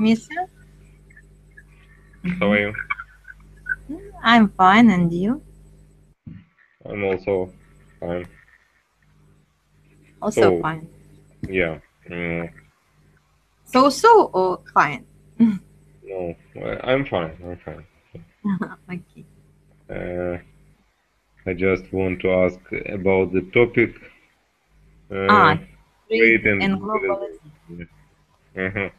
Misha? How are you? I'm fine, and you? I'm also fine. Also So, fine. yeah, mm, So or fine? no, I'm fine. I'm fine. Okay. Uh, I just want to ask about the topic uh, Ah, trade trade and and globalization. globalization. Uh-huh.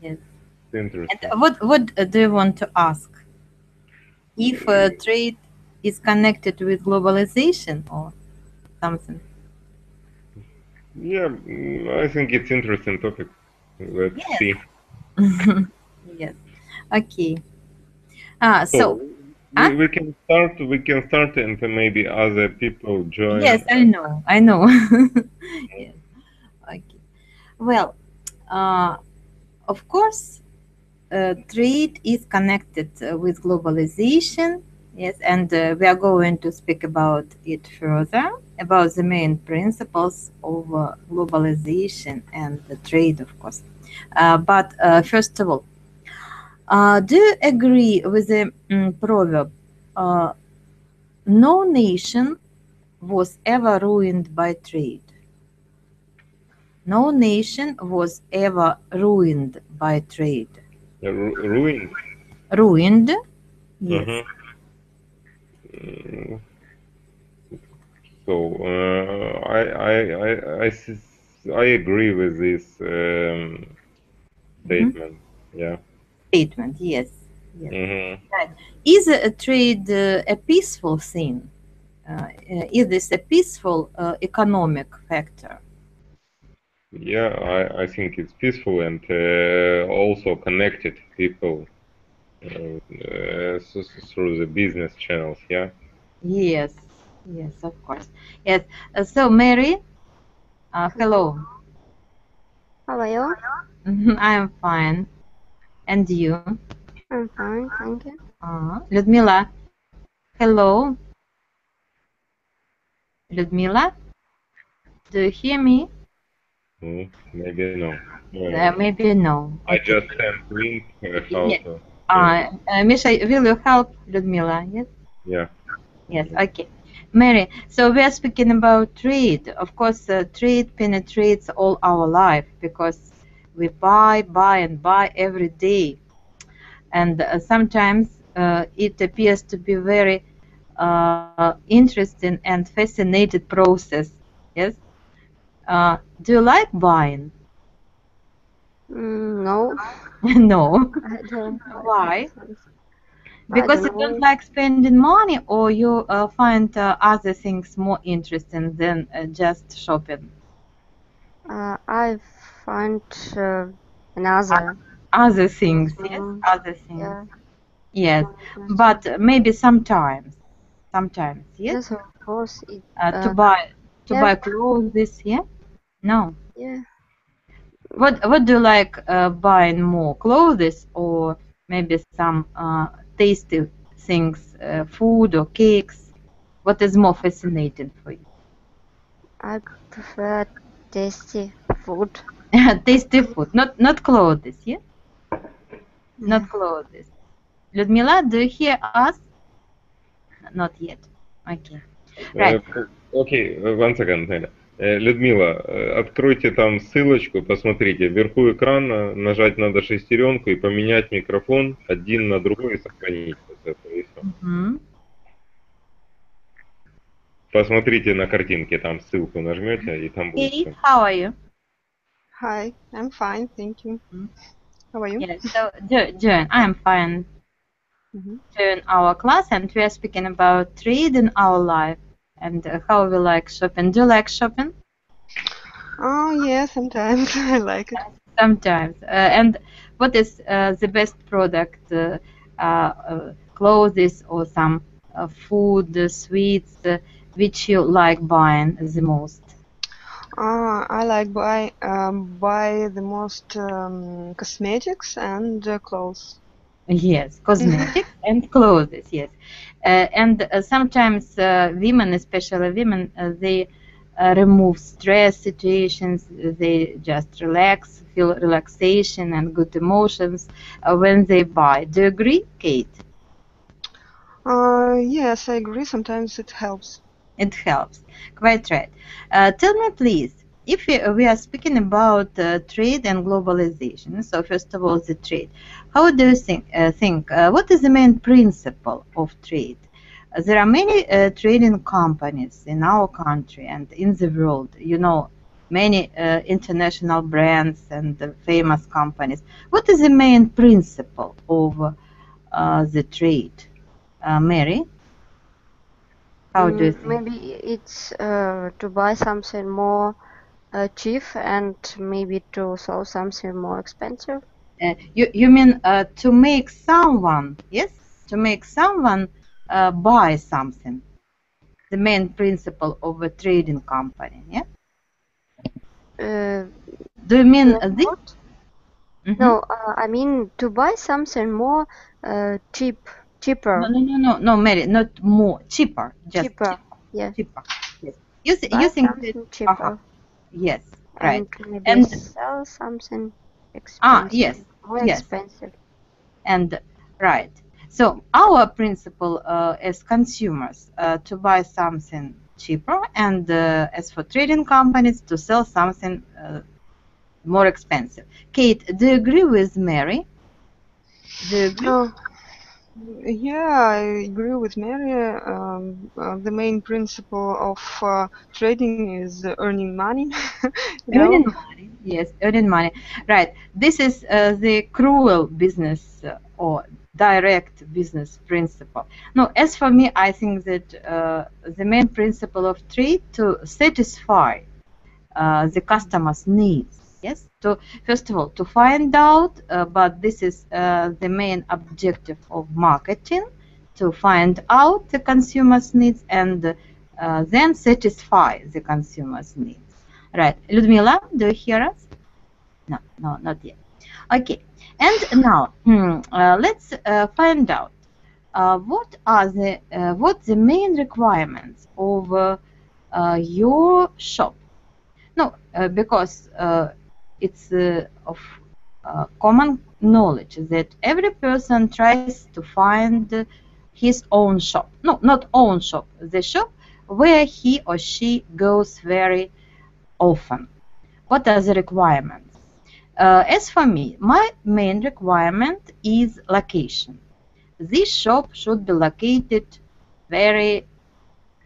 Yes. It's And interesting. what do you want to ask? If Uh, trade is connected with globalization or something? yeah, I think it's interesting topic. Let's Yes. see. Yes. Okay. Ah, So so, we, ah, we can start. We can start, and then maybe other people yes, join. I know. I know. Yes. Okay. Well, uh, of course, trade is connected with globalization. Yes, and we are going to speak about it further, about the main principles of globalization and the trade, of course. But first of all, do you agree with the proverb, uh, no nation was ever ruined by trade? No nation was ever ruined by trade. Ruined. Ruined? Yes. Uh-huh. Mm, So I agree with this Mhm. statement. Yeah. Statement, yes. Yes. Hmm. Right. Is a trade a peaceful thing? Is this a peaceful economic factor? Yeah, I think it's peaceful and also connected people through the business channels. Yeah. Yes, yes, of course. Yes. So, Mary, Hello. hello. How are you? I am fine. And you? I'm fine, thank you. Ludmila, hello. Ludmila, do you hear me? Maybe no. Maybe no. I Okay. just sent link how Yes. to change it. Misha, will you help Ludmila? Yes. Yeah. Yes, okay. Mary, so we are speaking about trade. Of course, trade penetrates all our life because we buy, and buy every day. And sometimes it appears to be very interesting and fascinating process. Yes. Do you like buying? No, No. I don't like Why? it. I Because don't you don't know. like spending money, or you find other things more interesting than just shopping? I find O- another Other things things, yes, more. other things, Yeah, yes. more interesting. But maybe sometimes, yes. Yes, of course. It. Uh, to Uh, buy to yeah, buy clothes, yeah. No. yeah. What do you like buying more, clothes or maybe some tasty things, food or cakes? What is more fascinating for you? I prefer tasty food. Tasty food, not clothes, yeah? Yeah. Not clothes. Людмила, do you hear us? Not yet. Okay. Right. Э, Окей, one second, Неля. Людмила, откройте там ссылочку, посмотрите, вверху экрана нажать надо шестеренку и поменять микрофон один на другой и сохранить вот это, и все. Mhm. Посмотрите на картинке, там ссылку нажмете, и там будет Kate, все. how are you? Hi, I'm fine, thank you. Mhm. How are you? Yes. So, Joan, I'm fine. Hmm. Join our class, and we are speaking about trade in our life and how we like shopping. Do you like shopping? Oh, yeah, sometimes I like it. Sometimes. And what is the best product? Clothes or some food, sweets, which you like buying the most? I like buy the most cosmetics and clothes. Yes, cosmetics and clothes. Yes, and sometimes women, especially women, they remove stress situations. They just relax, feel relaxation and good emotions when they buy. Do you agree, Kate? Yes, I agree. Sometimes it helps. It helps. Quite right. Tell me, please, if we are speaking about trade and globalization, so first of all, the trade. How do you think what is the main principle of trade? There are many trading companies in our country and in the world. You know, many international brands and famous companies. What is the main principle of the trade? Mary, how do you think? Maybe it's to buy something more cheap and maybe to sell something more expensive. You mean to make someone, yes, to make someone buy something, the main principle of a trading company, yeah? Uh, Do you mean like this? what? Mhm. No, I mean to buy something more No, cheaper, no, no, no, no, Mary, not more, cheaper, just cheaper. cheaper, Yeah, cheaper. Yes, you buy think that, something uh-huh, cheaper yes, right, and maybe and sell something yes, expensive, more yes. expensive. And right. So our principle as consumers to buy something cheaper, and as for trading companies to sell something more expensive. Kate, do you agree with Mary? Do you agree? Uh, yeah, I agree with Mary. The main principle of trading is earning money, you know. Earning money, yes, earning money. Right. This is the cruel business or direct business principle. No, as for me, I think that the main principle of trade to satisfy the customer's needs. Yes, to first of all to find out, but this is the main objective of marketing, to find out the consumer's needs and then satisfy the consumer's needs. Right, Ludmila, do you hear us? No, no, not yet. Okay, and now let's find out what the main requirements of your shop. No, because it's of common knowledge that every person tries to find his own shop. No, not own shop, the shop where he or she goes very often. What are the requirements? As for me, my main requirement is location. This shop should be located very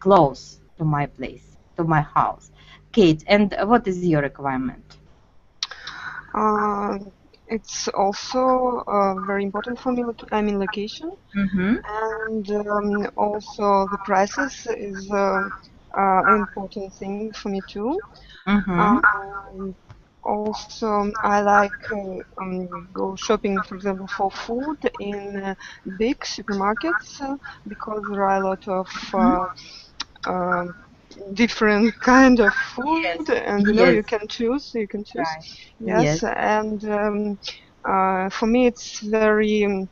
close to my place, to my house. Kate, and what is your requirement? Uh, it's also very important for me. I mean, location, Mm-hmm. and also the prices is an important thing for me too. Mm-hmm. Um, Also, I like go shopping, for example, for food in big supermarkets because there are a lot of um, different kind of food, Yes. and you Yes. can choose. You can choose. Right. Yes, Yes. and for me, it's very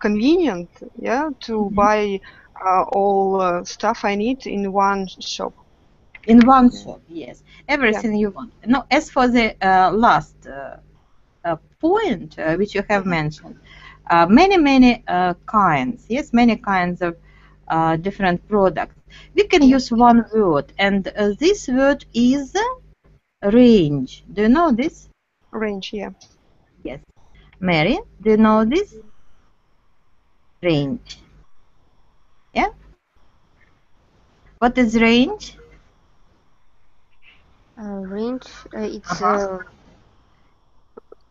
convenient, yeah, to Mm-hmm. buy all stuff I need in one shop. In one Yeah. shop, yes. Yeah. Everything you want. No, as for the last point which you have Mhm. mentioned, many kinds, yes, many kinds of different products. We can Yeah. use one word, and this word is range. Do you know this? Range. Yeah. Yes. Mary, do you know this? Range. Yeah. What is range? Range, it's Uh-huh.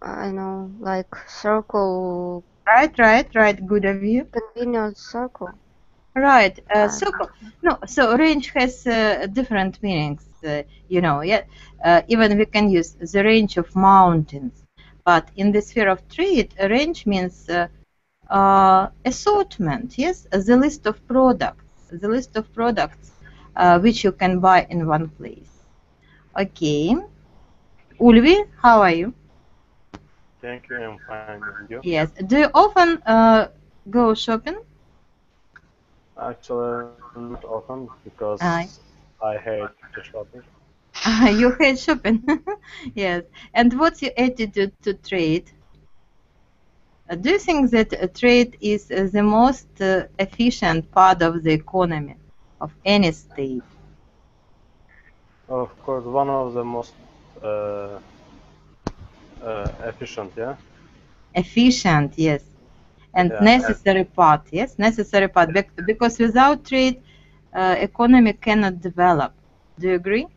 I know, like circle, Right, right, right. Good of you. convenient circle. Right. Um, So no. So range has different meanings. Yeah. Even we can use the range of mountains, but in the sphere of trade, a range means assortment. Yes, the list of products. The list of products which you can buy in one place. Okay. Ulvi, how are you? Thank you, I'm fine. And you? Yes. Do you often go shopping? Actually, not often Uh, because I hate the shopping. You hate shopping. Yes. And what's your attitude to trade? Do you think that trade is the most efficient part of the economy of any state? Of course, one of the most uh, efficient, yeah? Efficient, yes. And Yeah, necessary part, yes, necessary part. Because without trade, economy cannot develop. Do you agree?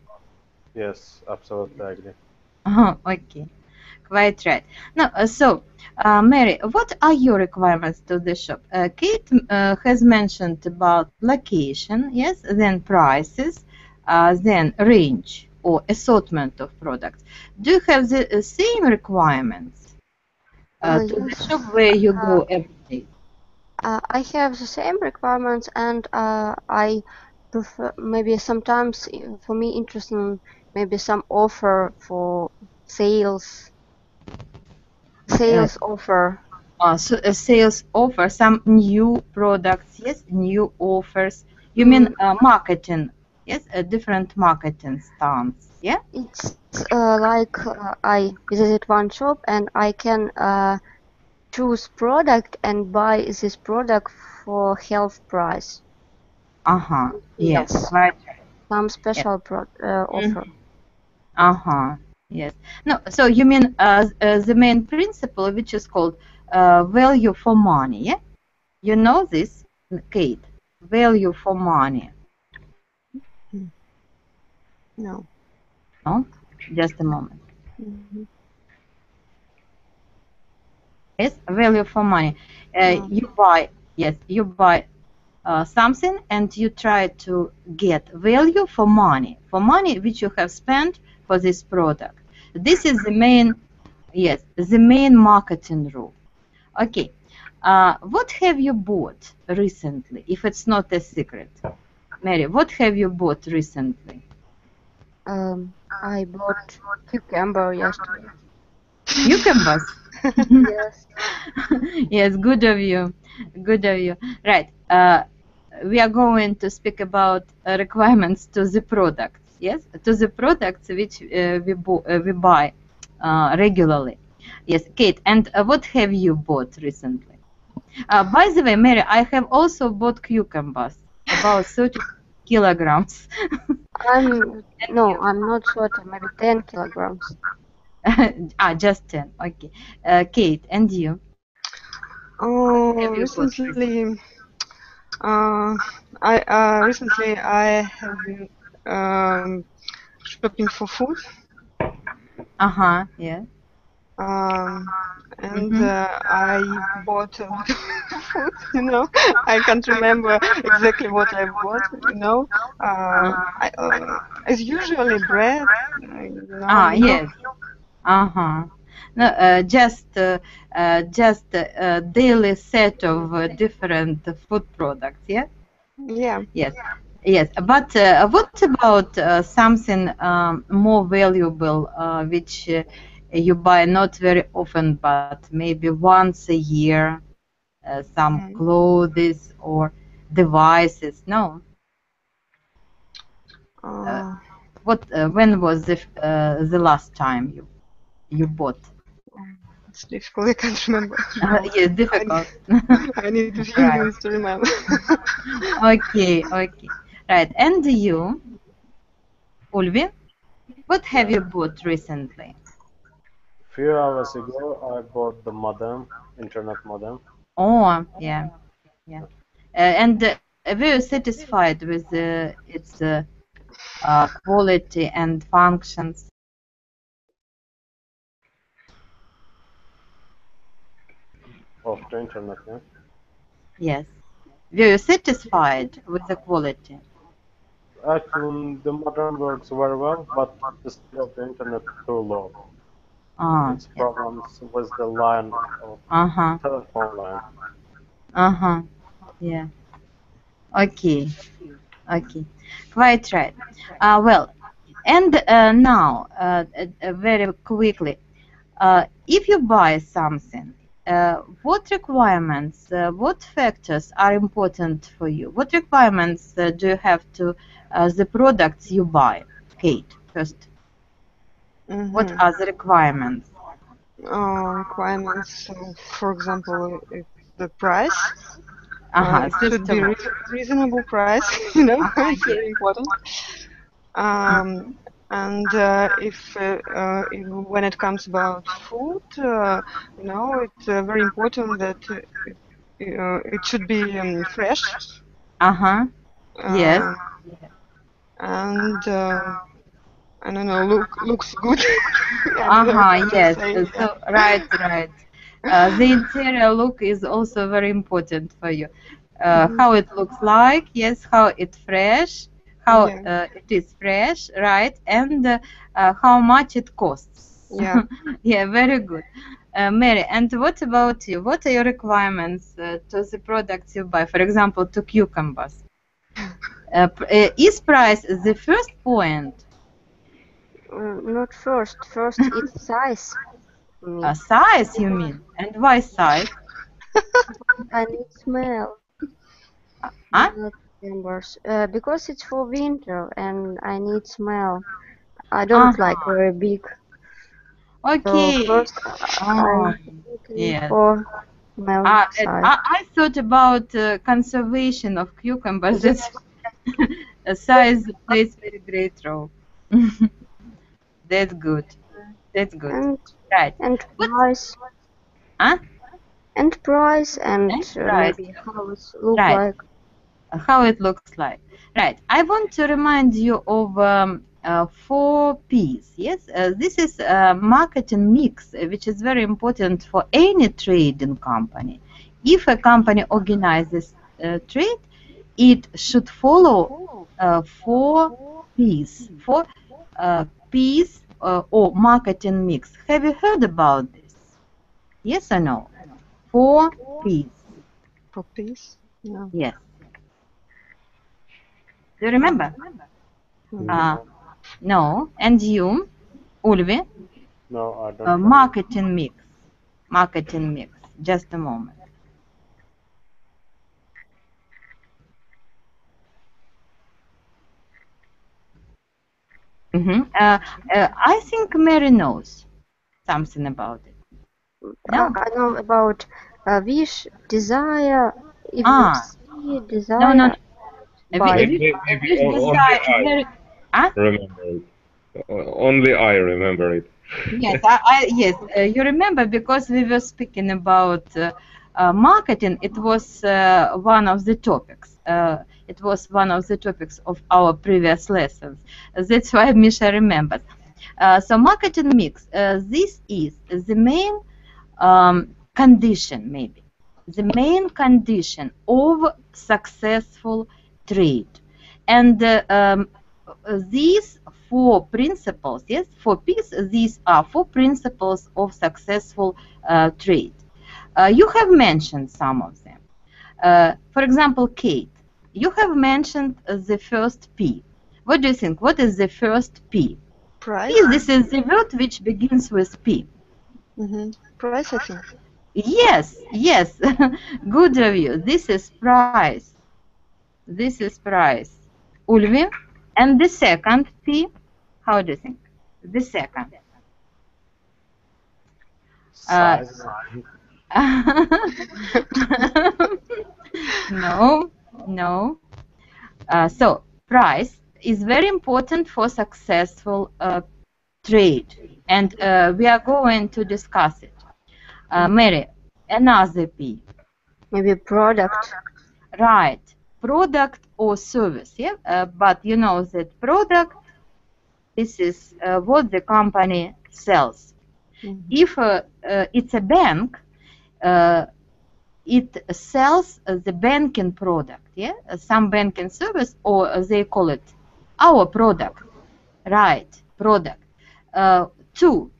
yes, absolutely agree. Okay, quite right. Now, Mary, what are your requirements to the shop? Kate has mentioned about location, yes, then prices, then range or assortment of products. Do you have the same requirements to the Yes, shop where you go every day? I have the same requirements, and I prefer maybe sometimes for me interesting maybe some offer for sales Uh, sales offer. so sales offer some new products, yes, new offers. You mean Mm, marketing, yes, a different marketing stance, yeah? it's like I visit one shop and I can choose product and buy this product for half price. Uh-huh, yes, Sales, right, some yes. special Mm, offer. uh-huh, yes. No, so you mean the main principle, which is called value for money, yeah? You know this, Kate? Value for money. Mm. No. No? Just a moment. Mhm. Yes, value for money. Uh, You buy, yes, you buy something and you try to get value for money which you have spent for this product. This is the main, yes, the main marketing rule. Okay, what have you bought recently, if it's not a secret? Mary, what have you bought recently? I bought cucumber yesterday. Cucumbers. Yes. Yes, good of you. Good of you. Right. We are going to speak about requirements to the products. Yes, to the products which we buy regularly. Yes, Kate. And what have you bought recently? By the way, Mary, I have also bought cucumbers, about 30 kilograms. I'm not sure, maybe 10 kilograms. Just 10. Okay. Kate, and you? What Oh, have you bought recently? uh, recently I have been shopping for food. Uh-huh, yeah. Um, and Mm-hmm. I bought a lot of food, I can't remember exactly what I bought, as usually bread, milk. Yes. Uh-huh. No, just a daily set of different food products, yeah? Yeah. Yes. Yes. But what about something more valuable, which you buy not very often, but maybe once a year, some Mm. clothes or devices? No. Uh, Uh, when was the last time you bought? it's difficult. I can't remember now. Yes, I, difficult. I need a few Right. minutes to remember. Okay, okay. Right. And you, Ulvi, what have Yeah. you bought recently? Few hours ago, I bought the modem, internet modem. Oh, yeah, yeah. And very satisfied with its quality and functions. Of the internet, yeah. Yes. Very satisfied with the quality. Actually, the modem works very well, but the speed of the internet too low. It's Yes. problems with the line of Uh-huh. telephone line. Uh-huh. Yeah. Okay. Okay. Quite right. Well, and now, very quickly, if you buy something, what requirements, what factors are important for you? What requirements do you have to the products you buy? Kate, first. What are the requirements? Requirements, for example, it's the price. It First should of be all. reasonable price, you know, Uh-huh, it's very important. And when it comes about food, you know, it's very important that it should be fresh. uh-huh. Yes. Uh, and I don't know, looks good. I don't know how to Yes. say. Yeah. So, right. The interior look is also very important for you. Mhm. How it looks like, yes, how it fresh, how Yeah, it is fresh, right, and how much it costs. yeah. Yeah, very good. Mary, and what about you? What are your requirements to the products you buy? For example, to cucumbers. Is price the first point? Not first. First, it's size for me. Size, you mean? And why size? I need smell, Huh? not numbers. Because it's for winter and I need smell. I don't like Uh-huh. very big. So Okay. first, Oh, I'm looking yes. for smell size. I thought about conservation of cucumbers. That's size plays very great role. That's good. That's good. and Right. and What? price Huh? and price and And price. maybe how it look Right. like. How it looks like. Right. I want to remind you of 4 Ps. Yes, this is a marketing mix, which is very important for any trading company. If a company organizes trade, it should follow 4 Ps, 4 Ps or marketing mix. Have you heard about this? Yes or no? 4 Ps. For peace. Yeah. Yes. Do you remember? Mhm. Uh, No, no. And you, Ulvi? no, I don't remember. Marketing mix. Marketing mix. Just a moment. I think Mary knows something about it. No? I know about wish, desire. If you Ah, see no. desire, buy. Maybe Wish only desire is I very. Ah, remember it. Only I remember it. yes, yes. You remember because we were speaking about marketing. It was one of the topics. It was one of the topics of our previous lessons. That's why Misha remembers. So marketing mix. This is the main condition, maybe the main condition of successful trade, and these 4 principles, yes, 4 P's, these are 4 principles of successful trade. You have mentioned some of them. For example, Kate, you have mentioned the first P. What do you think? What is the first P? Price. P, this is the word which begins with P. Price, I think. Yes. Good review. This is price. This is price. Ulvi. And the second P, how do you think? The second. Uh, Size, I think. no. So price is very important for successful trade, and we are going to discuss it. Mary, another P. Maybe product. Right, product or service, yeah. But you know that product, this is what the company sells. If it's a bank, it sells the banking product, yeah, some banking service, or they call it our product, right? Product. Two,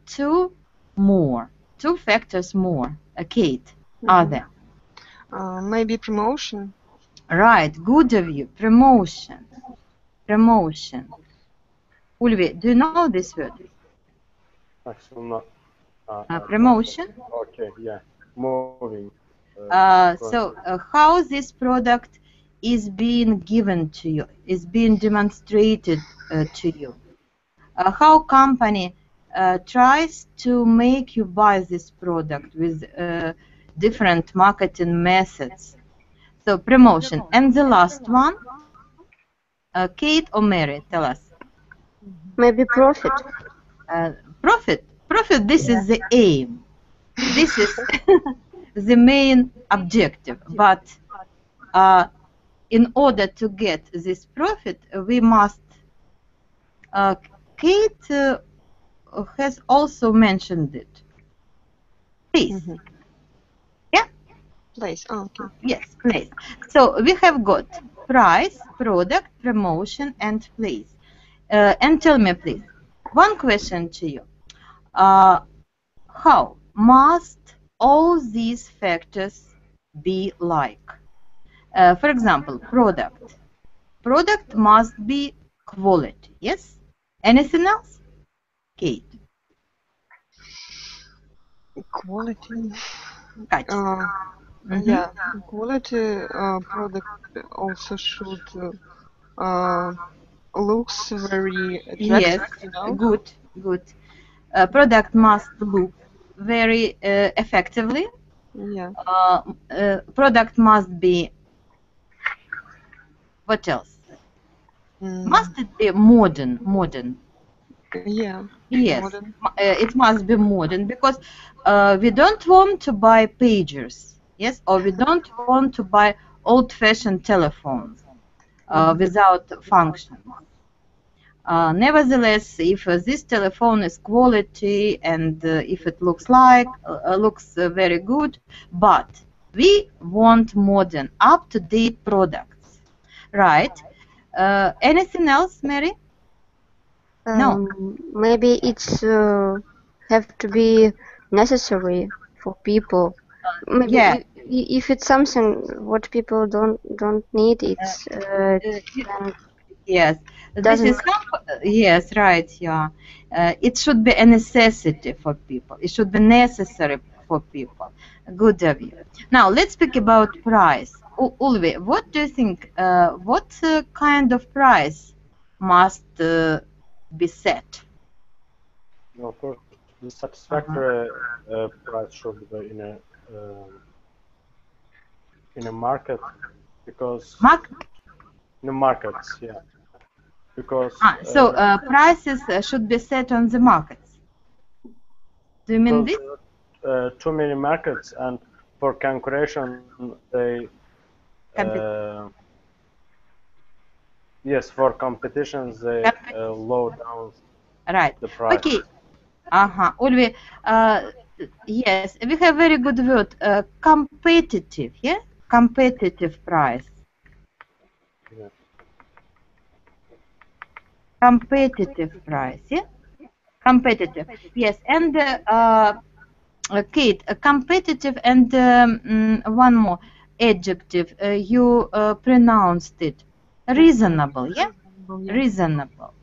two more, 2 factors more. Kate, are there? Maybe promotion. Right, good of you. Promotion. Promotion. Ulvi, do you know this word? Actually, not. Promotion. Okay, yeah, moving. So how this product is being given to you, is being demonstrated to you. How company tries to make you buy this product with different marketing methods. So promotion. And the last one, Kate or Mary, tell us. Maybe profit. Profit. Profit, this is the aim. This is the main objective. But in order to get this profit, we must. Kate has also mentioned it. Please. Yeah? Place. Oh, okay. Yes, place. So we have got price, product, promotion, and place. And tell me, please, one question to you. How must all these factors be like? For example, product. Product must be quality, yes? Anything else? Kate. Quality. Качество. Yeah, quality product also should looks very Yes, attractive, you know. good. Product must look very effectively. Yeah. Product must be, what else? Must it be modern? Yeah. Yes, Modern. it must be modern because we don't want to buy pagers, yes, or we don't want to buy old-fashioned telephones without function. Nevertheless, if this telephone is quality and if it looks very good, but we want modern, up-to-date products, right? Anything else, Mary? No. Maybe it's have to be necessary for people. Maybe Yeah. if it's something what people don't need, it's Yes, this is doesn't. yes, right, yeah. It should be a necessity for people. It should be necessary for people. Good of you. Now let's speak about price. Ulvi, what do you think? What kind of price must be set? Of course, the satisfactory price should be in a market because in the markets, yeah, because so prices should be set on the markets. Do you mean this? Too many markets, and for concurrence they yes, for competitions they low down the price. Okay. Ulvi, yes, we have very good word, competitive, yeah? Competitive price. Yeah. Competitive price, yeah? Competitive, yes. And Kate, competitive and one more adjective, you pronounced it. Reasonable, yeah? Reasonable.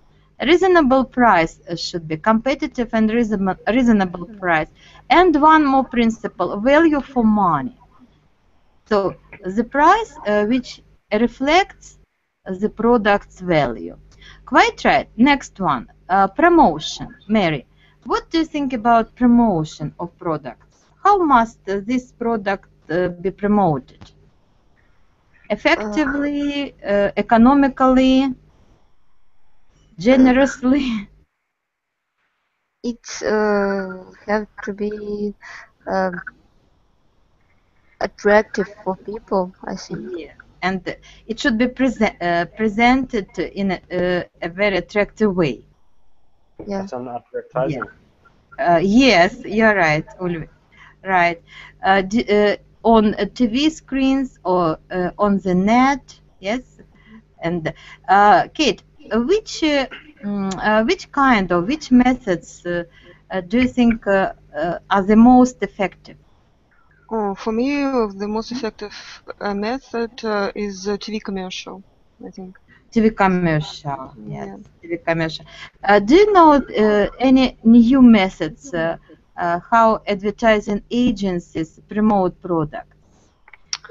Reasonable price should be competitive and reasonable price. And one more principle, value for money. So the price which reflects the product's value. Quite right. Next one, promotion. Mary, what do you think about promotion of products? How must this product be promoted? Effectively, economically, generously? It's have to be attractive for people, I think. Yeah. And it should be presented in a very attractive way. Yeah. That's an advertising. Yes, you're right, Ulvi. Right. On TV screens or on the net, yes. And Kate, which kind of which methods do you think are the most effective? Oh, for me, the most effective method is TV commercial, I think. TV commercial, yes, Yeah. TV commercial. Do you know any new methods how advertising agencies promote products.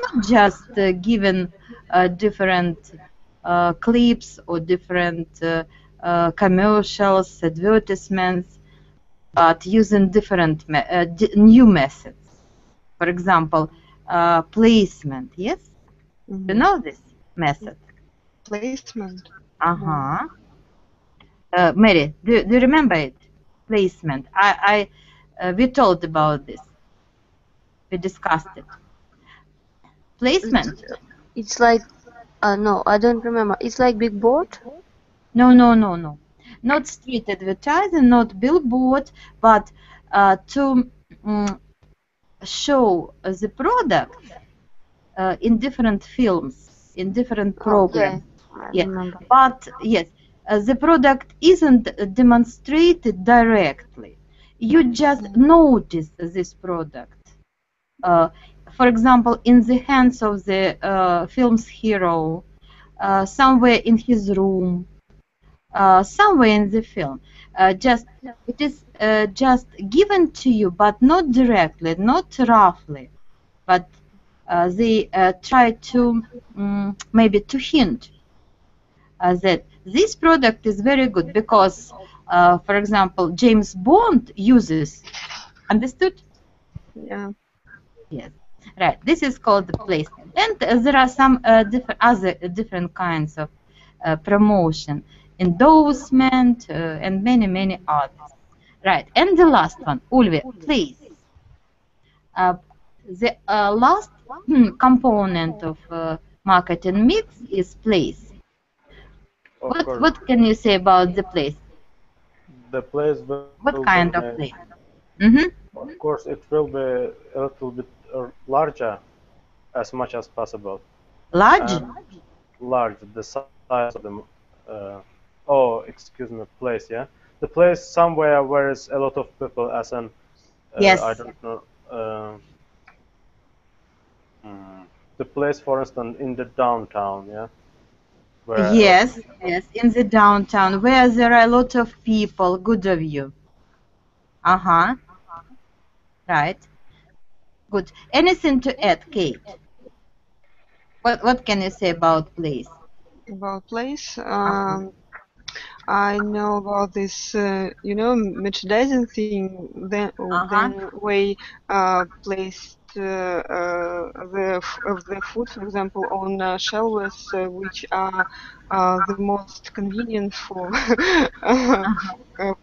Not just given different clips or different commercials, advertisements, but using different new methods. For example, placement. Yes, you know this method. Placement. Uh-huh. Mary, do you remember it? Placement. We told about this. We discussed it. It's, Placement. it's like no, I don't remember. It's like big board. No, no, no, no. Not street advertising, not billboard, but to show the product in different films, in different Oh yeah, programs. I Yes, remember. but yes, the product isn't demonstrated directly. You just notice this product. For example, in the hands of the film's hero, somewhere in his room, somewhere in the film. Just it is just given to you, but not directly, not roughly, but they try to maybe to hint that this product is very good because, for example, James Bond uses. Understood? Yeah. Yes. Right. This is called the placement, and there are some different kinds of promotion, endorsement, and many others. Right. And the last one, Ulvi, please. The last component of marketing mix is place. Of course, What can you say about the place? the place will What be, kind of place? Mm-hmm. of course, it will be a little bit larger as much as possible. Large? And large, the size of the, oh, excuse me, place, yeah? The place somewhere where is a lot of people, as an, I Yes. don't know, the place, for instance, in the downtown, yeah? Where a lot of Yes, people, yes, in the downtown where there are a lot of people. Good of you. Uh-huh. Right. Good. Anything to add, Kate? What can you say about place? About place. Uh-huh. I know about this, merchandising thing. Uh-huh. Then we placed the food, for example, on shelves, which are the most convenient for Uh-huh.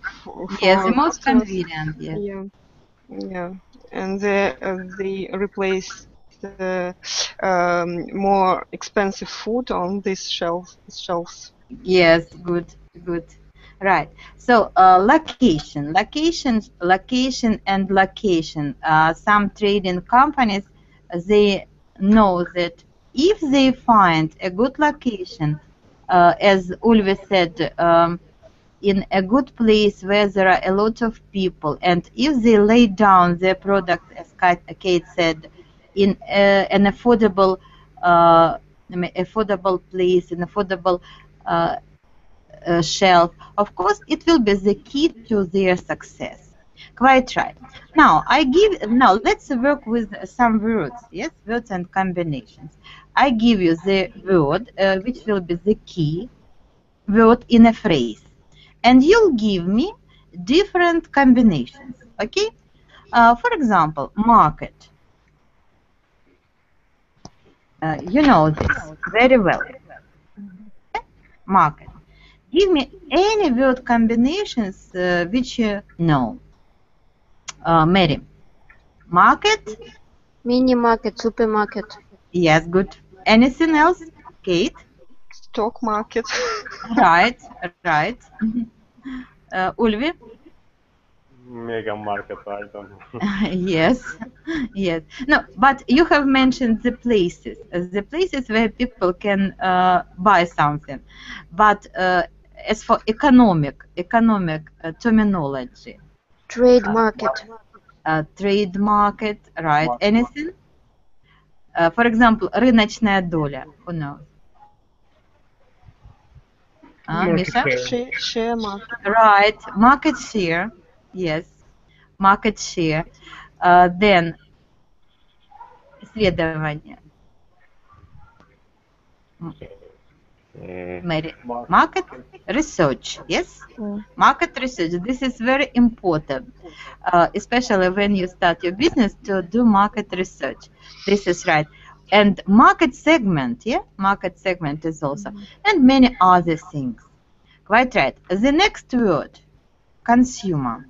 Yes, the for most customers. convenient, yes. Yeah, yeah, and they replaced more expensive food on these shelves. Yes, good, good. Right. So, location, and location. Some trading companies, they know that if they find a good location, as Ulvi said, in a good place where there are a lot of people, and if they lay down their product, as Kate said, in an affordable place, an affordable uh, shelf, of course, it will be the key to their success. Quite right. Now let's work with some words. Yes, words and combinations. I give you the word, which will be the key word in a phrase, and you'll give me different combinations. Okay. For example, market. You know this very well. Market. Give me any word combinations which you know. Mary. Market. Mini market, supermarket. Yes, good. Anything else? Kate. Stock market. Right, right. Ulvi. mega market, I don't know. Yes, yes. No, but you have mentioned the places, the places where people can buy something. But as for economic terminology, Trade uh, market. trade market, right? Market. Anything? For example, рыночная доля. Who knows? Market Misha? share. Share market. Right. Market share. Yes. market share, then исследование, market research, yes? Market research, this is very important, especially when you start your business to do market research. This is right. And market segment, yeah? Market segment is also, and many other things. Quite right. The next word, consumer.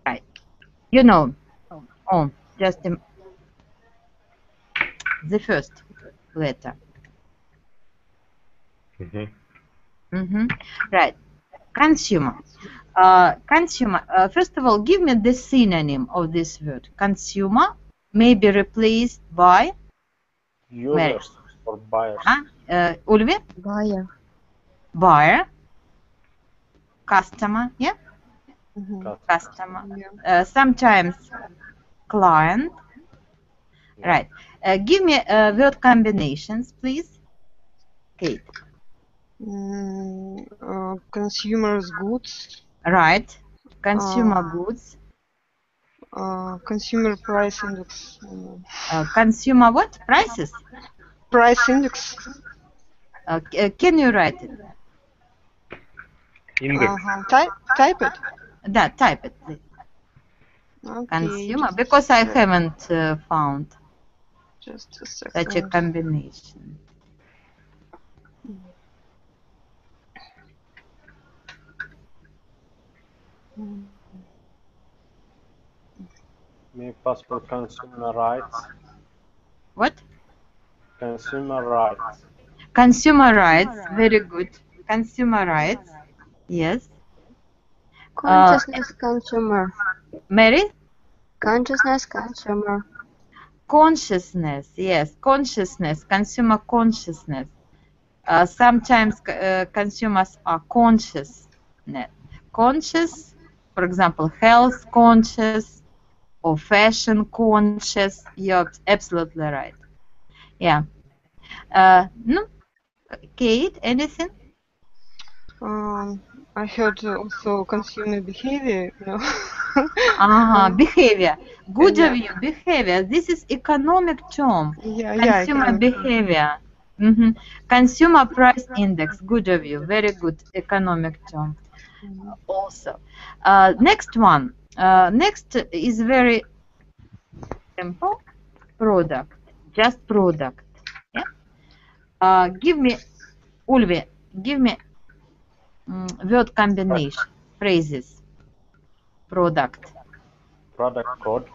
Right. You know, oh, just the first letter. Right. Consumer. Consumer. First of all, give me the synonym of this word. Consumer may be replaced by Users or buyers. Ulvi? Buyer. Buyer. Customer. Yeah. Customer. Customer. Sometimes client. Yeah. Right. Give me word combinations, please. Kate. Consumers goods. Right. Consumer goods. Consumer price index. Consumer what? Prices? Price index. Can you write it? Index. Type it. Да, type it, please. Okay, Consumer, because I haven't found just a second. such a combination. Maybe possible consumer rights. What? Consumer rights. Consumer rights, very good. Consumer rights, yes. Consciousness consumer. Mary? Consciousness consumer. Consciousness, yes, consciousness, consumer consciousness. Sometimes consumers are conscious, for example, health conscious or fashion conscious. You're absolutely right. Yeah. No, Kate, anything? I heard also consumer behavior. Behavior. Good of you. Behavior. This is economic term. Consumer behavior. Consumer price index. Good of you. Very good economic term. Also. Next one. Next is very simple. Product. Just product. Yeah. Give me, Ulvi, give me word combination. Phrases. Product. Product code.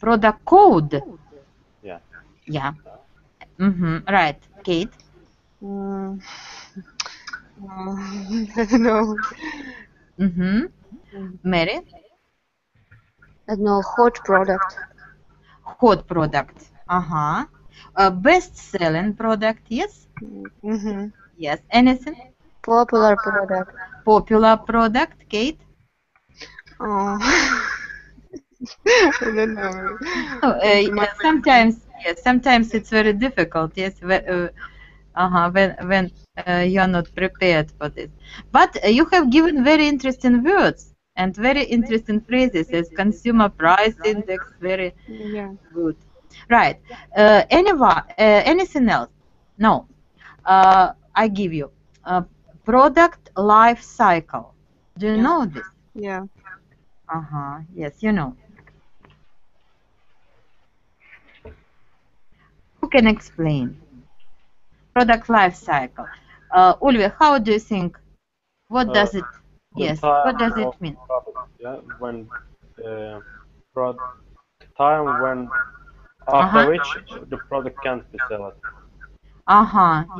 Product code. Yeah. Yeah. Right. Kate. I don't know. Mary. I don't know, hot product. Hot product. Best-selling product. Yes. Yes. Anything? Popular product. Popular product. Kate. I don't know. Sometimes, yes. Sometimes it's very difficult. Yes. When you are not prepared for this, but you have given very interesting words and very interesting phrases as consumer price index. Very good. Right. Anything else? No. I give you product life cycle. Do you know this? Yeah. Yes, you know. Who can explain? Product life cycle. Ulvi, how do you think? What does it? Yes. What does it mean? Product, yeah. When time when after which the product can't be sold.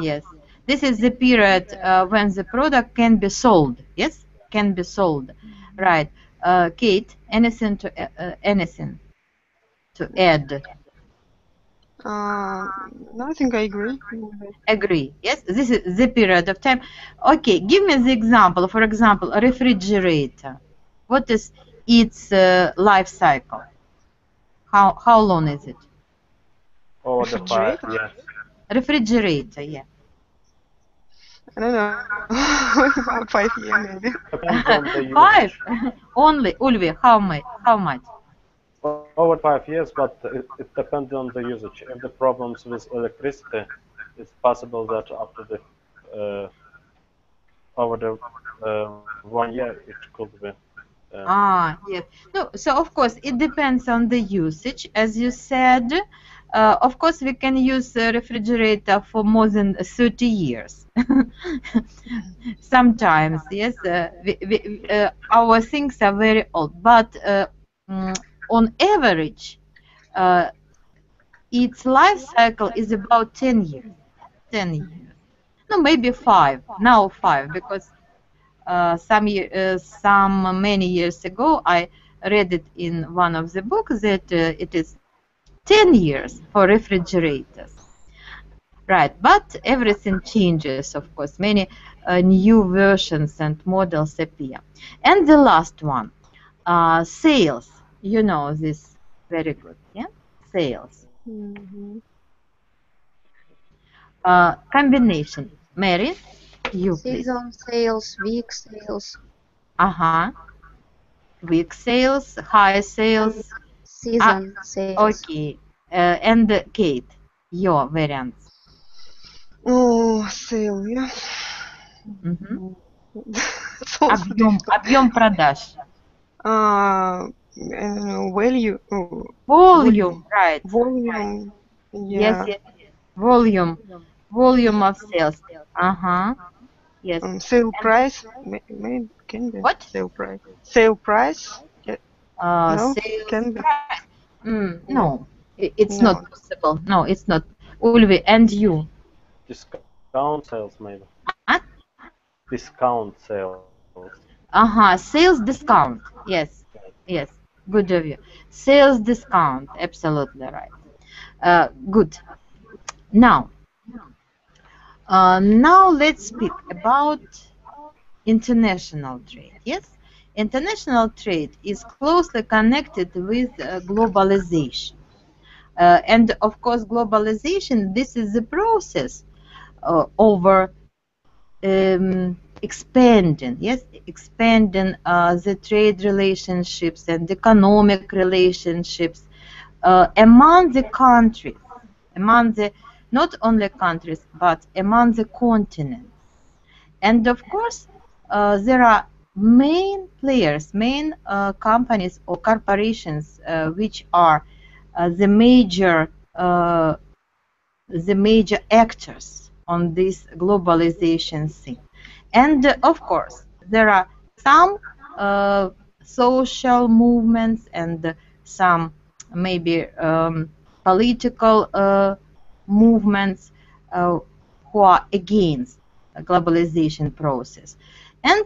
Yes. This is the period when the product can be sold. Yes, can be sold. Right. Kate, anything to add? No, I think I agree. Agree. Yes, this is the period of time. Okay, give me the example. For example, a refrigerator. What is its life cycle? How long is it? Over the 5 years. Refrigerator, yeah. I don't know, 5 years maybe. Depends on the Five usage. only. Ulvi, how much? How much? Over 5 years, but it depends on the usage. If the problems with electricity, it's possible that after the over the 1 year it could be. Yes. No, so of course it depends on the usage, as you said. Of course, we can use a refrigerator for more than 30 years. Sometimes, yes, our things are very old, but mm, on average, uh, its life cycle is about 10 years. 10 years. No, maybe five. Now five, because some many years ago, I read it in one of the books that it is 10 years for refrigerators. Right, but everything changes, of course. Many new versions and models appear. And the last one, sales. You know this very good, yeah? Sales. Mm-hmm. Combination. Mary, you please. Season sales, week sales, Uh-huh. Weak sales, high and sales. Ah, season sales. okay. And Kate, your variants. Oh, sale, yeah. Мгм. It's also difficult. Объем продаж. I don't know, value, Volume, right. volume, Yes, yeah. yes. Volume. Volume of sales. Uh-huh. Yes. Sale And price, maybe can be what? sale price. Sale price, no, Sales can be. price. No, it's not No. possible. No, it's not. Ulvi, and you? Discount sales maybe. Ah? Discount sales. Sales discount. Yes, yes. Good of you. Sales discount. Absolutely right. Good. Now, now let's speak about international trade. Yes, international trade is closely connected with globalization. And of course, globalization, this is the process over expanding, yes, expanding the trade relationships and economic relationships among the countries, among the not only countries but among the continents. And of course, there are main players, main companies or corporations which are the major actors on this globalization scene. And of course, there are some uh, social movements and some maybe political movements who are against the globalization process. And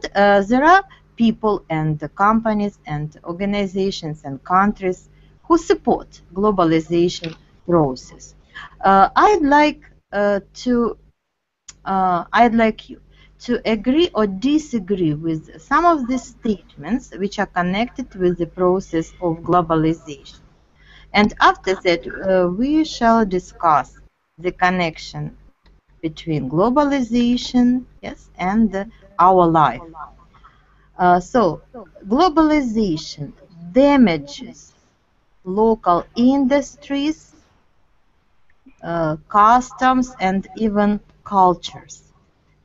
there are people and companies and organizations and countries who support globalization process. I'd like I'd like you to agree or disagree with some of the statements which are connected with the process of globalization. And after that, we shall discuss the connection between globalization, yes, and our life. So, globalization damages local industries, customs, and even cultures.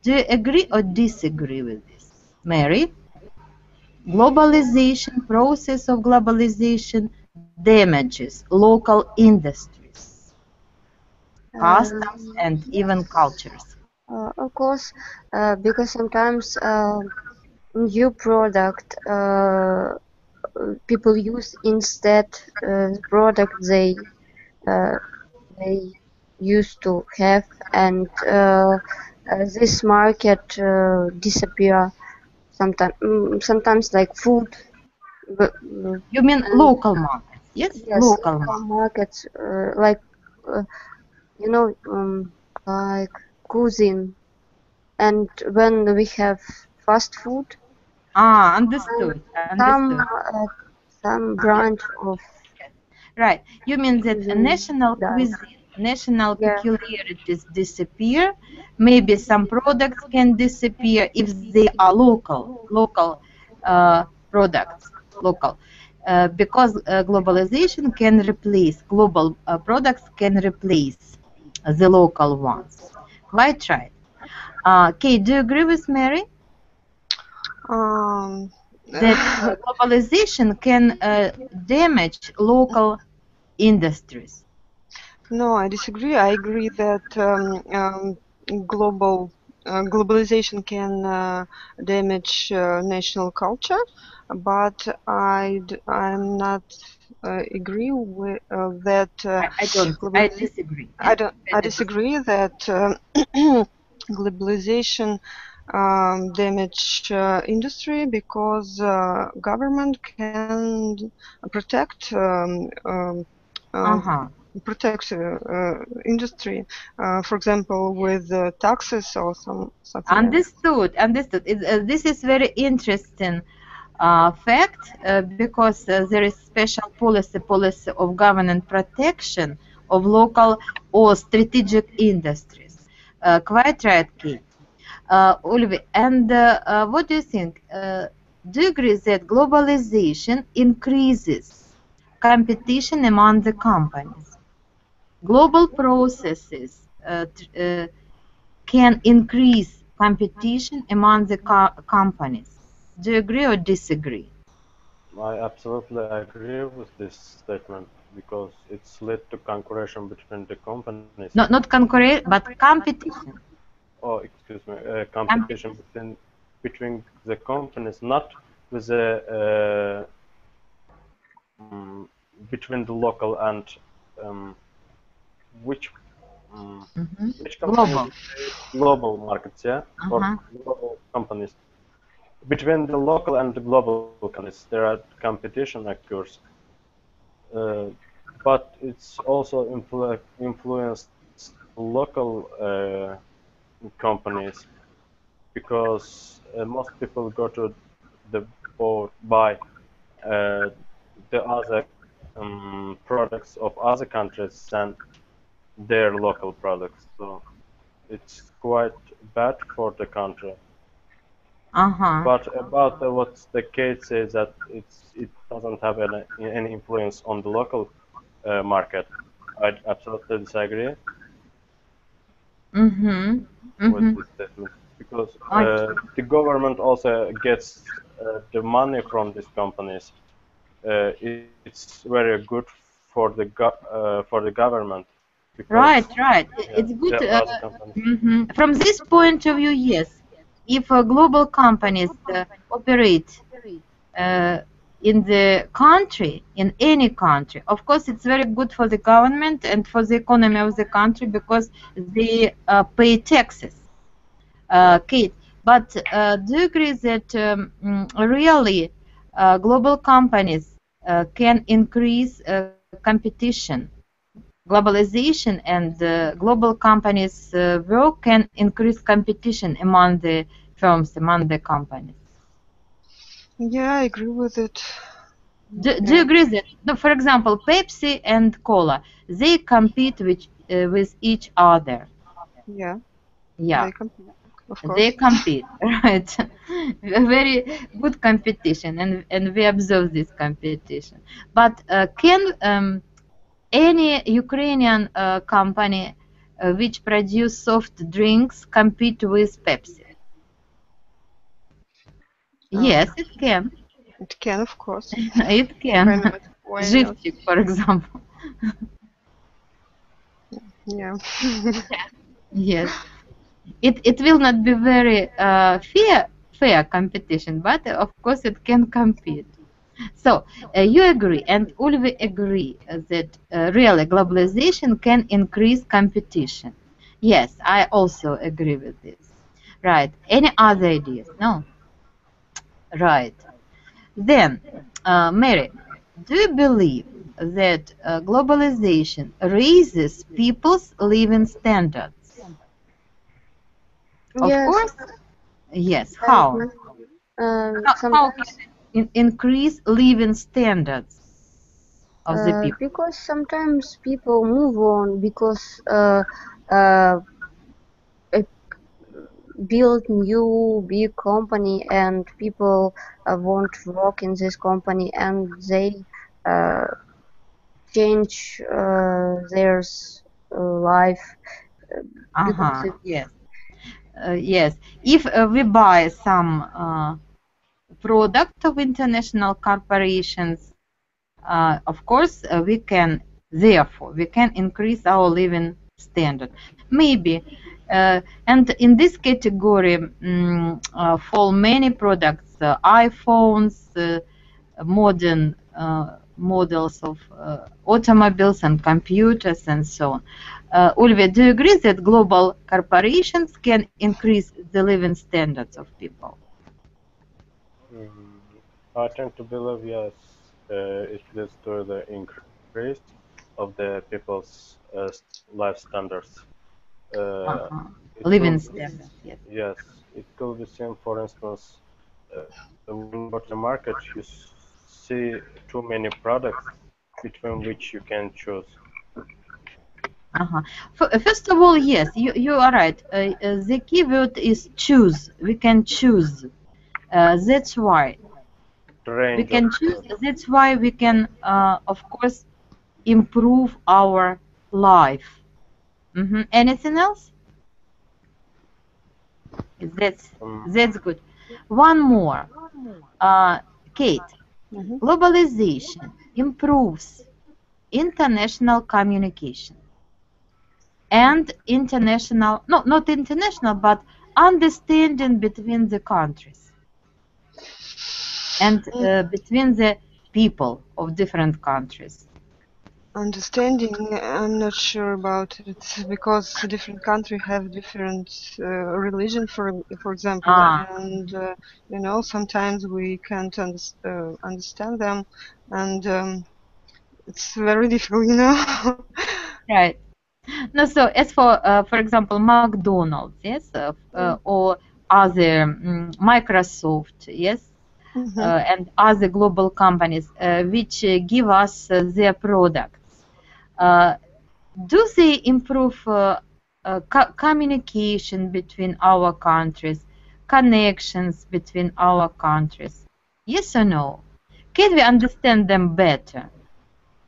Do you agree or disagree with this? Mary, globalization, process of globalization damages local industries, customs, and Yes, even cultures. of course, because sometimes new product people use instead product uh, they used to have, and this market disappear sometimes. Sometimes like food, You mean and local markets? Yes, yes, local local markets. markets like uh, you know like cuisine, and when we have fast food, and Understood, some understood. some Yes, branch of yes. Right. You mean that a cuisine national died. cuisine, national Yeah. peculiarities disappear. Maybe some products can disappear if they are local products, local. Because globalization can replace, global products can replace the local ones. Quite right. Kate, do you agree with Mary Um, that globalization can damage local industries? no, I disagree. I agree that global globalization can damage national culture, but I'm not agree with that I global. disagree. Yeah, I disagree that globalization damage industry because government can protect uh, uh-huh. protect industry, for example, with taxes or something like that. Understood. This is very interesting fact because there is special policy of government protection of local or strategic industries. Quite right, Kate. Ulvi, and what do you think? Do you agree that globalization increases competition among the companies? Global processes can increase competition among the companies. Do you agree or disagree? I absolutely agree with this statement because it's led to concurrence between the companies. Not concurrence, but competition. Oh, excuse me, Compe- competition between the companies, not with the between the local and um, which which companies Global. you say global markets, yeah, or Uh-huh. global companies. Between the local and the global companies, there are competition occurs, uh, but it's also influenced local companies because most people go to the or buy uh, the other products of other countries than their local products. So it's quite bad for the country. Uh-huh. But about what the case says that it doesn't have any influence on the local market, I absolutely disagree Mm-hmm. with Mm-hmm. this statement because Okay. the government also gets the money from these companies. It's very good for the government because Right. yeah, It's there good. are other companies. From this point of view, yes. If global companies operate uh, in the country, in any country, of course, it's very good for the government and for the economy of the country because they pay taxes. Kate, but do you agree that really global companies can increase competition? Globalization and global companies' work can increase competition among the firms, among the companies. Yeah, I agree with it. Do you Yeah, agree that, no, for example, Pepsi and Cola, they compete with each other? yeah, Yeah, they compete, of they course. compete, right? Very good competition, and we observe this competition. But can any Ukrainian company which produce soft drinks compete with Pepsi? Yes, Um, it can. it can, of course. It Why can. not? Why not? Живчик, for example. Yeah. Yes. It will not be very fair competition, but of course it can compete. So you agree, and Ulvi agree that really globalization can increase competition. Yes, I also agree with this. Right. Any other ideas? No. Right. Then, Mary, do you believe that globalization raises people's living standards? Of Yes, course, yes. I How? agree. How can Sometimes it increase living standards of the people? Because sometimes people move on because uh, build new big company and people want to work in this company and they uh, change their life because Uh-huh. it, Yes. Yes. If we buy some product of international corporations, of course, therefore, we can increase our living standard. Maybe, and in this category fall many products, iPhones, modern models of automobiles and computers and so on. Ulvi, do you agree that global corporations can increase the living standards of people? Mm, I tend to believe yes, it leads to the increase of the people's life standards. Uh, Uh-huh. it Living could be, standards, yes. yes, it could be seen, for instance, when you go to the market, you see too many products between which you can choose. Uh-huh. First of all, yes, you are right. The keyword is choose. We can choose. That's why The we range of can choose. products. That's why we can, of course, improve our life. Anything else? That's Um, that's good. One more. Uh, Kate, Mhm. globalization improves international communication and international, no, not international, but understanding between the countries and Mm, between the people of different countries. Understanding, I'm not sure about it because different country have different religion, for example, Ah, and sometimes we can't understand them, and it's very difficult, right. No, so as for example, McDonald's, yes, Mm, or other Microsoft, yes, mhm. and other global companies which give us their products. Uh, do they improve communication between our countries, connections between our countries? Yes or no? Can we understand them better?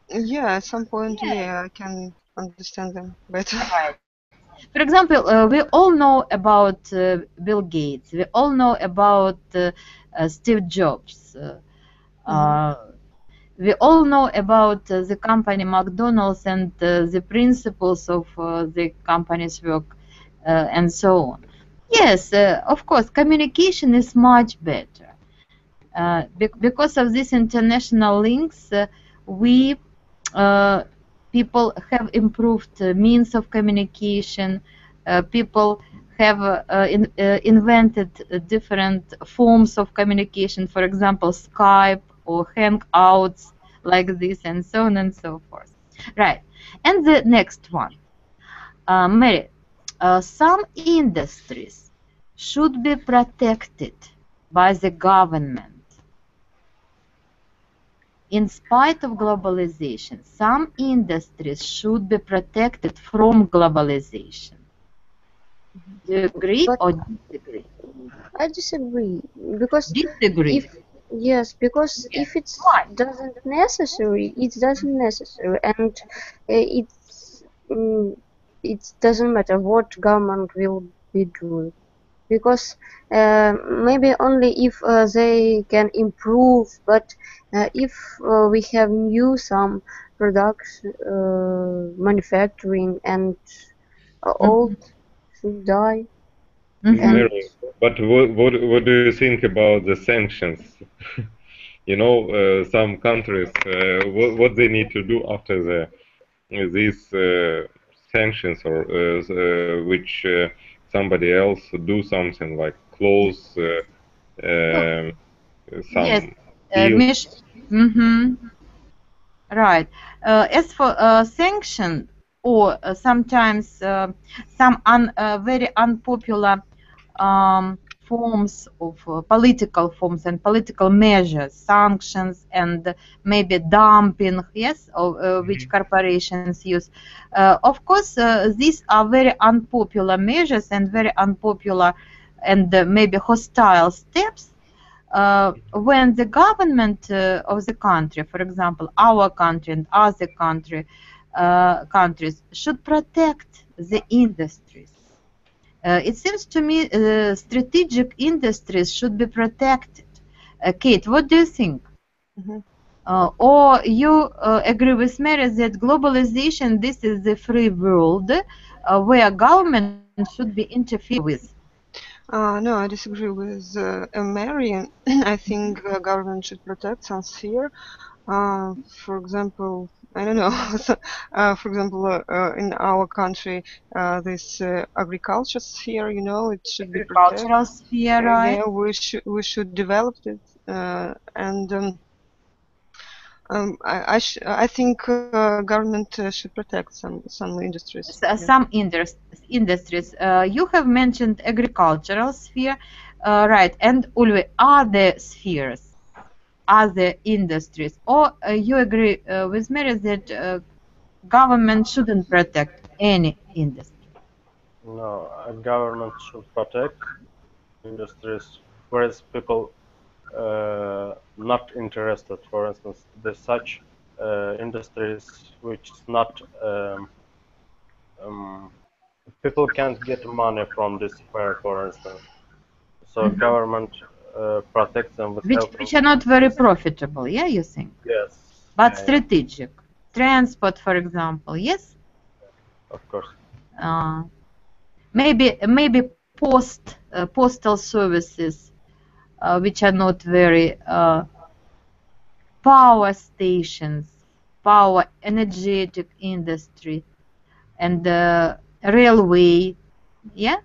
Yeah, at some point, Yes. yeah, I can understand them better. Right. For example, we all know about Bill Gates. We all know about Steve Jobs. Mhm. Uh, we all know about the company McDonald's and the principles of the company's work and so on. Yes, of course, communication is much better. Because of these international links, we uh, people have improved means of communication. People have invented different forms of communication, for example, Skype or Hangouts like this, and so on and so forth. Right. And the next one, Mary, some industries should be protected by the government. In spite of globalization, some industries should be protected from globalization. Do you agree but or disagree? I disagree because Disagree. if yes, because Yes. if it's Why? doesn't necessary, it doesn't necessary, and it's it doesn't matter what government will be doing because maybe only if they can improve, but if we have new some products manufacturing and old Mhm. should die and Mhm. Mary, but what do you think about the sanctions? Some countries, what they need to do after these sanctions, or which somebody else do something like close No, yes, some deals. Mish. Mhm. Right. As for sanction or sometimes some very unpopular forms of political forms and political measures, sanctions and maybe dumping, yes, which corporations use. Of course, these are very unpopular measures and very unpopular and maybe hostile steps when the government of the country, for example, our country and other countries, should protect the industries. It seems to me strategic industries should be protected. Kate, what do you think? Mhm. Or you agree with Mary that globalization, this is the free world where government should be interfered with? No, I disagree with Mary. I think government should protect some sphere. For example, I don't know. So, for example, in our country, this agriculture sphere, it should be protected. Agricultural sphere, right? Yeah, we should develop it, and I think government should protect some industries. Yeah. Some industries. You have mentioned agricultural sphere, right? And Ulvi, other spheres, other industries, or you agree with Mary that government shouldn't protect any industry? No, a government should protect industries, whereas people not interested. For instance, there's such industries which is not um, people can't get money from this sphere, for instance. So government protects them with helping. Which are not very profitable, yeah, you think? Yes, But yeah, yeah, strategic. Transport, for example, yes? of course. Uh, maybe postal services, which are not very power stations, power energetic industry, and railway, yeah,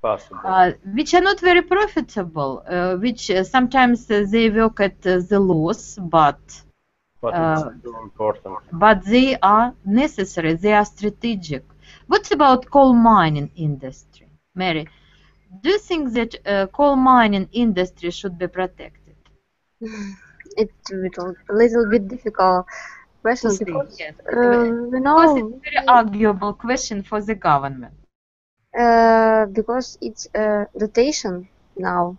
Possible, which are not very profitable, which sometimes they work at the loss, but it's uh, still important. but they are necessary, they are strategic. What about coal mining industry? Mary, do you think that coal mining industry should be protected? It's a little bit difficult To question say, because yes. we Because it's know a very arguable question for the government. because it's rotation now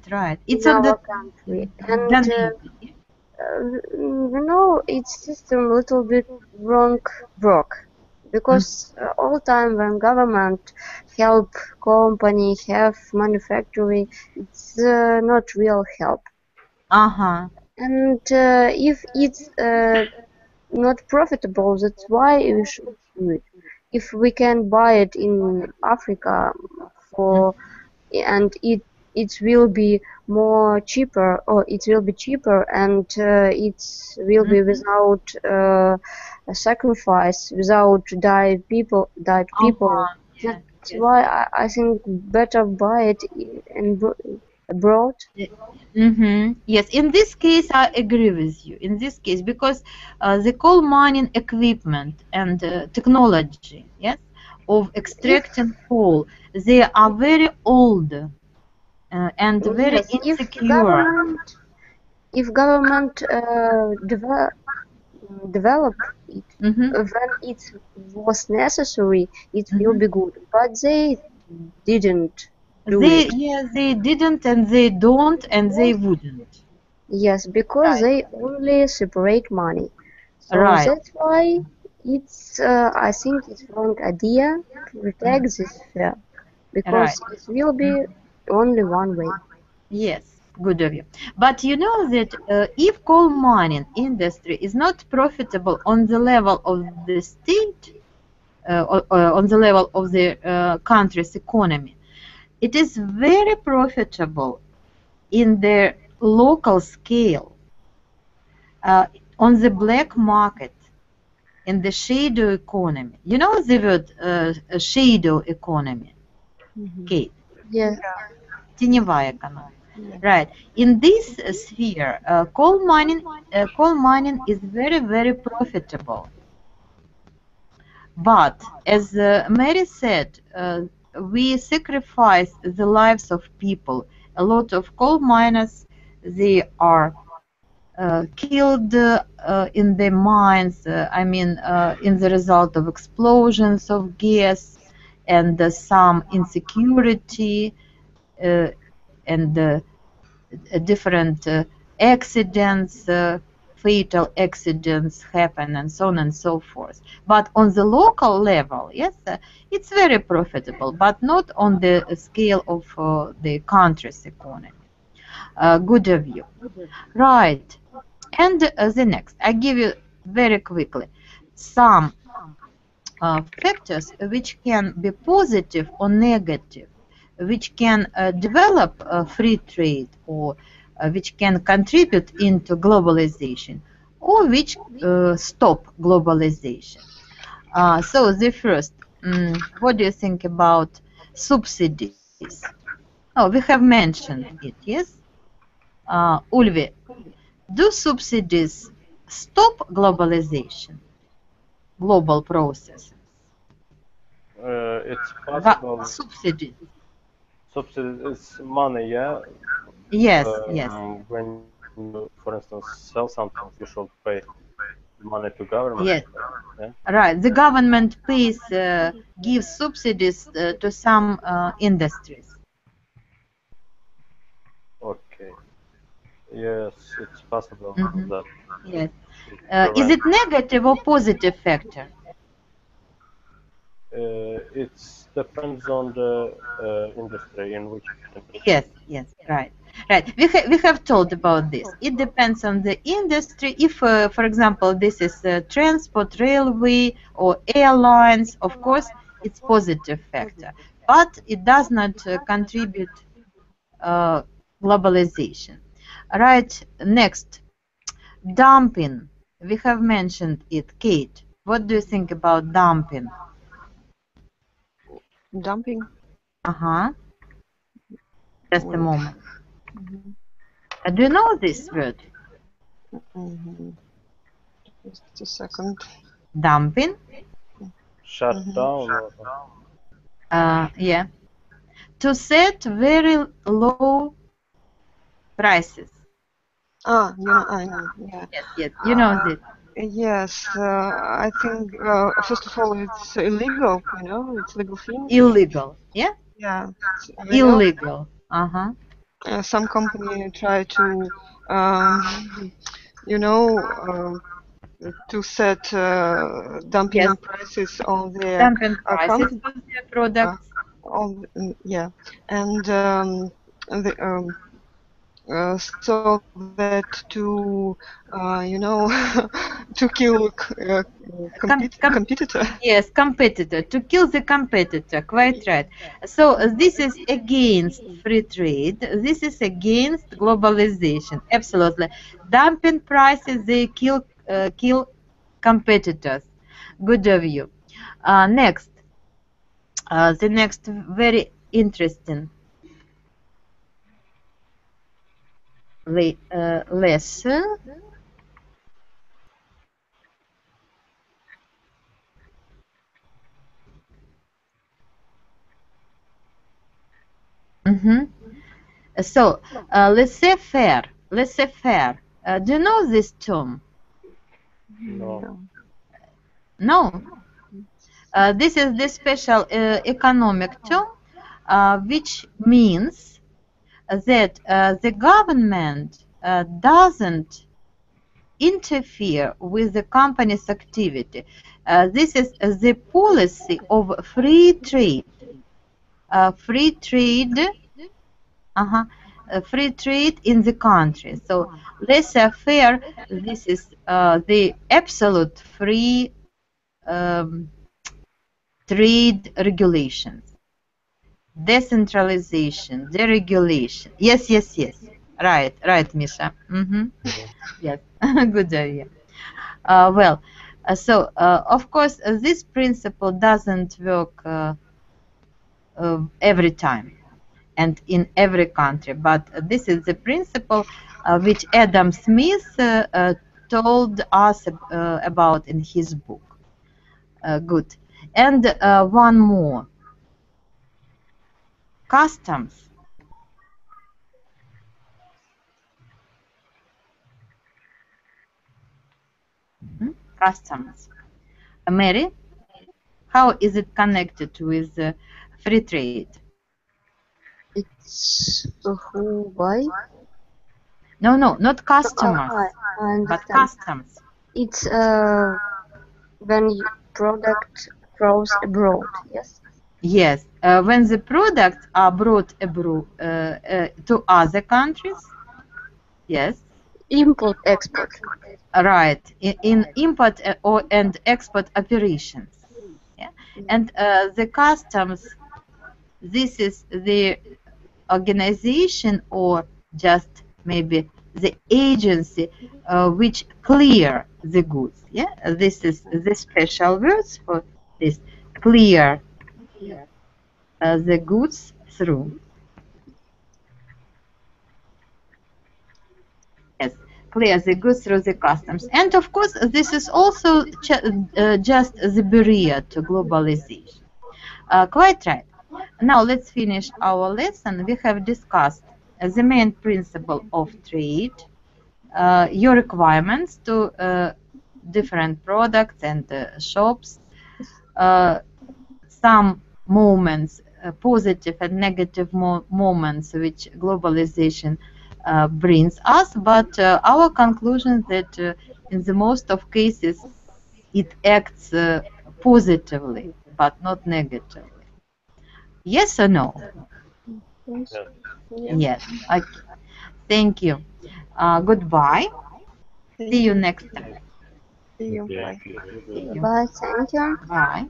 Right. in It's on our the country, and donation. we know its system little bit wrong broke because all time when government help company have manufacturing, it's not real help. Uh-huh. And if it's not profitable, that's why we should do it. If we can buy it in Africa for and it will be more cheaper or it will be cheaper and it will be without a sacrifice, without died people. Uh-huh. Yeah. That's Yes. why I think better buy it abroad. Yes, in this case, I agree with you. In this case, because the coal mining equipment and technology, yes, of If extracting coal, they are very old and very yes, insecure. if government develop it Mm-hmm. when it was necessary, it will Mm-hmm. be good. But they didn't do They, it. yeah, they didn't and they don't and they Yes, wouldn't. yes, because Right. they only separate money. So Right. that's why it's. I think it's wrong idea to protect Mm. this sphere Right. because it will be only one way. Yes, good of you. But you know that if coal mining industry is not profitable on the level of the state, on the level of the country's economy, it is very profitable in the local scale, on the black market, in the shadow economy. You know the word shadow economy, Mhm. Kate? Yeah, Теневая экономика. Yeah. Right. In this sphere, coal mining is very profitable. But as Mary said, we sacrifice the lives of people. A lot of coal miners, they are killed in the mines, in the result of explosions of gas and some insecurity and different accidents, fatal accidents happen and so on and so forth. But on the local level, yes, it's very profitable, but not on the scale of the country's economy. Good of you. Right. And the next, I give you very quickly some factors which can be positive or negative, which can develop free trade or which can contribute into globalization or which stop globalization. So the first, what do you think about subsidies? Oh, we have mentioned it, yes? Ulvi, do subsidies stop globalization, global process? It's possible. Subsidies. Subsidy is money, yeah. Yes, yes, When you, for instance, sell something, you should pay money to government. yes. Yeah. Right. The government pays, gives subsidies to some industries. Okay. Yes, it's possible Mhm. that Yes. it Is prevents. it negative or positive factor? It depends on the industry in which industry. Yes, yes, right, right. We have told about this. It depends on the industry. If, for example, this is transport, railway, or airlines, of course, it's positive factor, but it does not contribute uh, globalization. Right. Next, dumping. We have mentioned it. Kate, what do you think about dumping? Dumping. Uh-huh. Just a Wait. moment. Mhm. Do you know this word? Mhm. Just a second. Dumping. Shut Mhm. down or Yeah. To set very low prices. I know. Yeah. Yes, yes. You know Uh, this. yes. I think first of all, it's illegal. It's legal thing. Illegal. Yeah? Yeah. I know. Illegal. Uh-huh. Some company try to, um, you know, to set Yes. dumping prices on their Dumping prices com on their uh, products. yeah, and the, so that to to kill Com com competitor. yes, competitor. To kill the competitor. Quite right. So this is against free trade. This is against globalization. Absolutely. Dumping prices, they kill competitors. Good of you. Next, the next very interesting lesson. Mhm. So, laissez-faire. Laissez-faire. Do you know this term? no. No. No. This is the special economic term, which means that the government doesn't interfere with the company's activity. This is the policy of free trade. Free trade, free trade in the country. So laissez-faire, this is the absolute free trade regulations. Decentralization, deregulation. Yes, yes, yes. Right, right, Misha. Mhm. Yes, good idea. Well, of course, this principle doesn't work every time and in every country, but this is the principle which Adam Smith told us about in his book. Good. And one more. customs. Customs. Mary, how is it connected with free trade? It's who buy. No, not customers, I but understand. customs. It's when product grows abroad. Yes. Yes, when the products are brought abroad to other countries. Yes, Import export. right. In import and export operations. Yeah, and the customs. This is the organization or just maybe the agency which clear the goods. Yeah, this is the special words for this: clear the goods through. Yes, clear the goods through the customs. And of course, this is also just the barrier to globalization. Quite right. Now let's finish our lesson. We have discussed the main principle of trade, your requirements to different products and shops, some moments, positive and negative moments which globalization brings us, but our conclusion that in the most of cases it acts positively but not negatively. Yes or no? Yes. Yes. Yes. Okay. Thank you. Goodbye. See Thank you you. next time. See you. Okay. Bye. See you. See you. Bye. Thank you. Bye.